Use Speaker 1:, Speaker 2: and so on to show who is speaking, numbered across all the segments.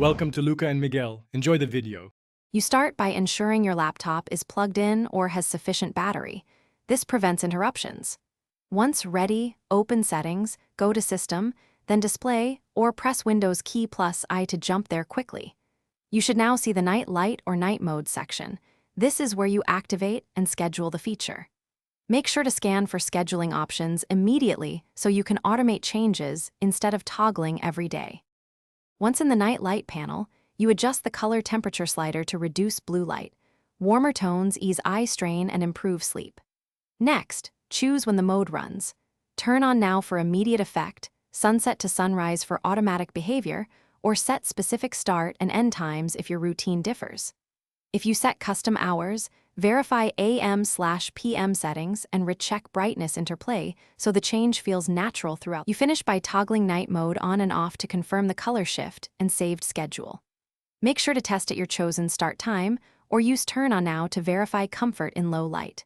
Speaker 1: Welcome to Luca and Miguel. Enjoy the video.
Speaker 2: You start by ensuring your laptop is plugged in or has sufficient battery. This prevents interruptions. Once ready, open Settings, go to System, then Display, or press Windows key plus I to jump there quickly. You should now see the Night Light or Night Mode section. This is where you activate and schedule the feature. Make sure to scan for scheduling options immediately so you can automate changes instead of toggling every day. Once in the Night Light panel, you adjust the color temperature slider to reduce blue light. Warmer tones ease eye strain and improve sleep. Next, choose when the mode runs. Turn on now for immediate effect, sunset to sunrise for automatic behavior, or set specific start and end times if your routine differs. If you set custom hours, verify AM/PM settings and recheck brightness interplay so the change feels natural throughout. You finish by toggling night mode on and off to confirm the color shift and saved schedule. Make sure to test at your chosen start time or use turn on now to verify comfort in low light.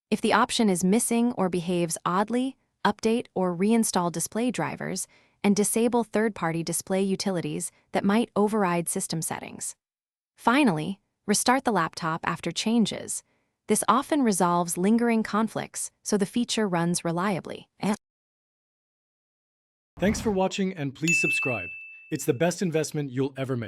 Speaker 2: If the option is missing or behaves oddly, update or reinstall display drivers and disable third-party display utilities that might override system settings. Finally, restart the laptop after changes. This often resolves lingering conflicts so the feature runs reliably.
Speaker 1: Thanks for watching and please subscribe. It's the best investment you'll ever make.